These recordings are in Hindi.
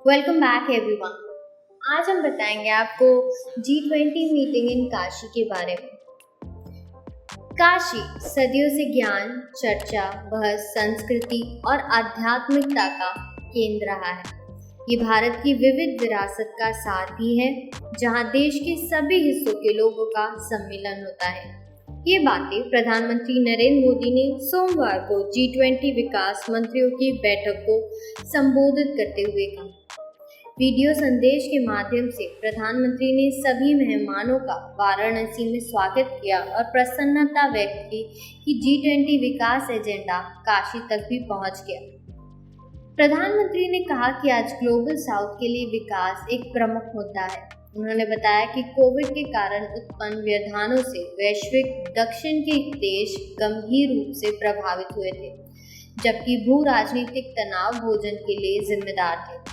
Welcome back everyone. आज हम बताएंगे आपको G20 मीटिंग इन काशी के बारे में। काशी सदियों से ज्ञान, चर्चा, बहस, संस्कृति और आध्यात्मिकता का केंद्र रहा है। ये भारत की विविध विरासत का सारथी है, जहां देश के सभी हिस्सों के लोगों का सम्मेलन होता है। ये बातें प्रधानमंत्री नरेंद्र मोदी ने सोमवार को G20 विकास मंत्रियों की बैठक को संबोधित करते हुए कहा। वीडियो संदेश के माध्यम से प्रधानमंत्री ने सभी मेहमानों का वाराणसी में स्वागत किया और प्रसन्नता व्यक्त की कि G20 विकास एजेंडा काशी तक भी पहुंच गया। प्रधानमंत्री ने कहा कि आज ग्लोबल साउथ के लिए विकास एक प्रमुख मुद्दा है। उन्होंने बताया कि कोविड के कारण उत्पन्न व्यवधानों से वैश्विक दक्षिण के देश गंभीर रूप से प्रभावित हुए थे, जबकि भू राजनीतिक तनाव भोजन के लिए जिम्मेदार थे।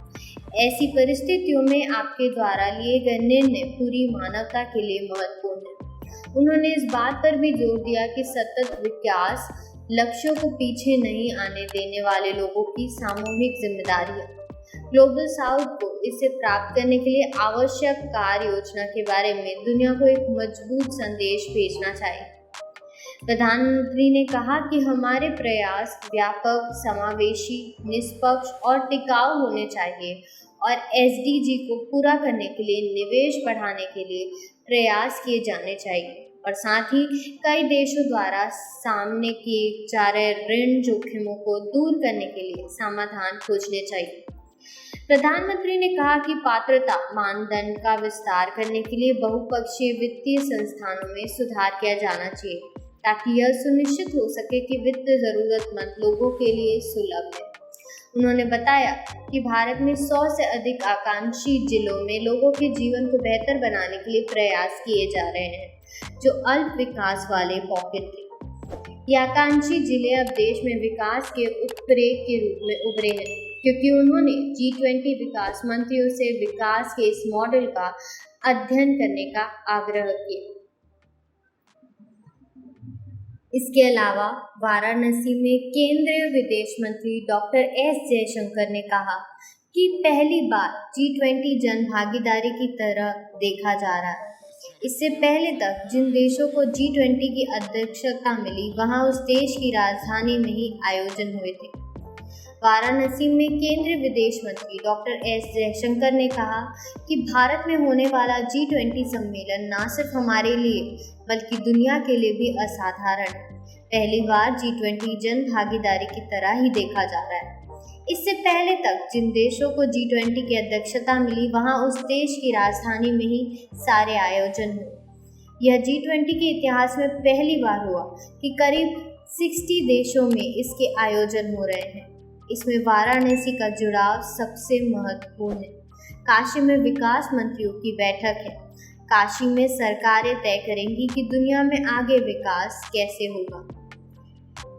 ऐसी परिस्थितियों में आपके द्वारा लिए गए निर्णय पूरी मानवता के लिए महत्वपूर्ण है। उन्होंने इस बात पर भी जोर दिया कि सतत विकास लक्ष्यों को पीछे नहीं आने देने वाले लोगों की सामूहिक जिम्मेदारी है। ग्लोबल साउथ को इसे प्राप्त करने के लिए आवश्यक कार्य योजना के बारे में दुनिया को एक मजबूत संदेश भेजना चाहिए। प्रधानमंत्री ने कहा कि हमारे प्रयास व्यापक, समावेशी, निष्पक्ष और टिकाऊ होने चाहिए और SDG को पूरा करने के लिए निवेश बढ़ाने के लिए प्रयास किए जाने चाहिए और साथ ही कई देशों द्वारा सामने किए जा रहे ऋण जोखिमों को दूर करने के लिए समाधान खोजने चाहिए। प्रधानमंत्री ने कहा कि पात्रता मानदंड का विस्तार करने के लिए बहुपक्षीय वित्तीय संस्थानों में सुधार किया जाना चाहिए, ताकि यह सुनिश्चित हो सके कि वित्त जरूरतमंद लोगों के लिए सुलभ है। उन्होंने बताया कि भारत में 100 से अधिक आकांक्षी जिलों में लोगों के जीवन को बेहतर बनाने के लिए प्रयास किए जा रहे हैं, जो अल्प विकास वाले पॉकेट थे। ये आकांक्षी जिले अब देश में विकास के उत्प्रेरक के रूप में उभरे हैं, क्योंकि उन्होंने G20 विकास मंत्रियों से विकास के इस मॉडल का अध्ययन करने का आग्रह किया। इसके अलावा वाराणसी में केंद्रीय विदेश मंत्री डॉक्टर S जयशंकर ने कहा कि पहली बार G20 जन भागीदारी की तरह देखा जा रहा है। इससे पहले तक जिन देशों को G20 की अध्यक्षता मिली, वहां उस देश की राजधानी में ही आयोजन हुए थे। वाराणसी में केंद्रीय विदेश मंत्री डॉक्टर S जयशंकर ने कहा कि भारत में होने वाला G20 सम्मेलन न सिर्फ हमारे लिए बल्कि दुनिया के लिए भी असाधारण है। पहली बार G20 जन भागीदारी की तरह ही देखा जा रहा है। इससे पहले तक जिन देशों को G20 की अध्यक्षता मिली, वहां उस देश की राजधानी में ही सारे आयोजन हुए। यह G20 के इतिहास में पहली बार हुआ कि करीब 60 देशों में इसके आयोजन हो रहे हैं। इसमें वाराणसी का जुड़ाव सबसे महत्वपूर्ण है। काशी में विकास मंत्रियों की बैठक है। काशी में सरकारें तय करेंगी कि दुनिया में आगे विकास कैसे होगा।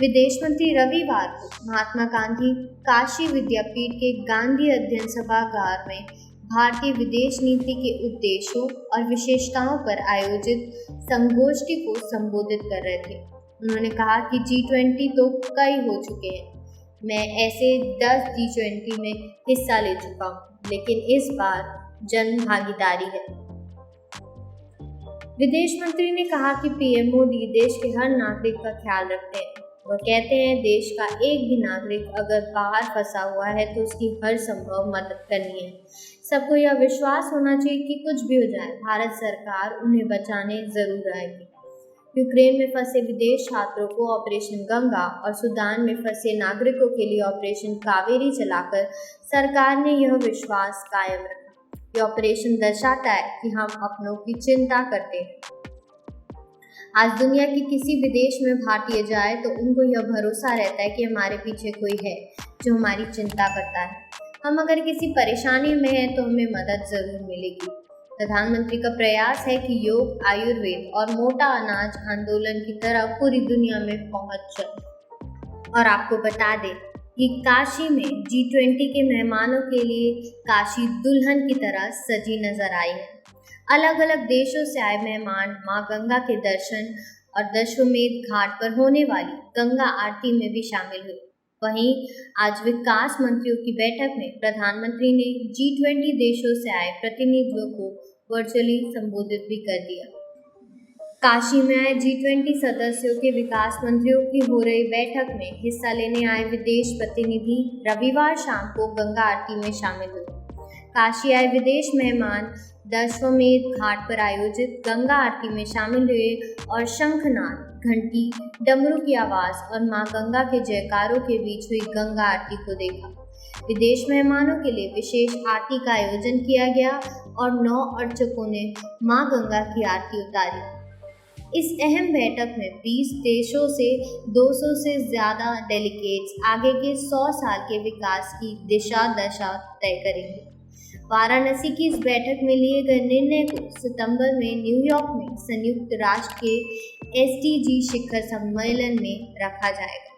विदेश मंत्री रविवार को महात्मा गांधी काशी विद्यापीठ के गांधी अध्ययन सभागार में भारतीय विदेश नीति के उद्देश्यों और विशेषताओं पर आयोजित संगोष्ठी को संबोधित कर रहे थे। उन्होंने कहा कि G20 तो कई हो चुके हैं। मैं ऐसे 10 G20 में हिस्सा ले चुका हूँ, लेकिन इस बार जन भागीदारी है। विदेश मंत्री ने कहा कि PM मोदी देश के हर नागरिक का ख्याल रखते हैं। वह कहते हैं, देश का एक भी नागरिक अगर बाहर फंसा हुआ है तो उसकी हर संभव मदद करनी है। सबको यह विश्वास होना चाहिए कि कुछ भी हो जाए, भारत सरकार उन्हें बचाने जरूर आएगी। यूक्रेन में फंसे विदेश छात्रों को ऑपरेशन गंगा और सूडान में फंसे नागरिकों के लिए ऑपरेशन कावेरी चलाकर सरकार ने यह विश्वास कायम रखा। यह ऑपरेशन दर्शाता है कि हम अपनों की चिंता करते हैं। आज दुनिया के किसी भी देश में भारतीय जाए तो उनको यह भरोसा रहता है कि हमारे पीछे कोई है जो हमारी चिंता करता है। हम अगर किसी परेशानी में हैं तो हमें मदद जरूर मिलेगी। प्रधानमंत्री का प्रयास है कि योग, आयुर्वेद और मोटा अनाज आंदोलन की तरह पूरी दुनिया में पहुंच जाए। और आपको बता दें कि काशी में G20 के मेहमानों के लिए काशी दुल्हन की तरह सजी नजर आई है। अलग अलग देशों से आए मेहमान मां गंगा के दर्शन और दशाश्वमेध घाट पर होने वाली गंगा आरती में भी शामिल हुए। वहीं आज विकास मंत्रियों की बैठक में प्रधानमंत्री ने G20 देशों से आए प्रतिनिधियों को वर्चुअली संबोधित भी कर दिया। काशी में आए G20 सदस्यों के विकास मंत्रियों की हो रही बैठक में हिस्सा लेने आए विदेश प्रतिनिधि रविवार शाम को गंगा आरती में शामिल हुए। काशी आए विदेश मेहमान दशाश्वमेध घाट पर आयोजित गंगा आरती में शामिल हुए और शंखनाद, घंटी, डमरू की आवाज और मां गंगा के जयकारों के बीच हुई गंगा आरती को देखा। विदेश मेहमानों के लिए विशेष आरती का आयोजन किया गया और 9 अर्चकों ने मां गंगा की आरती उतारी। इस अहम बैठक में 20 देशों से 200 से ज्यादा डेलीगेट्स आगे के 100 साल के विकास की दिशा दशा तय करेंगे। वाराणसी की इस बैठक में लिए गए निर्णय को सितंबर में न्यूयॉर्क में संयुक्त राष्ट्र के SDG शिखर सम्मेलन में रखा जाएगा।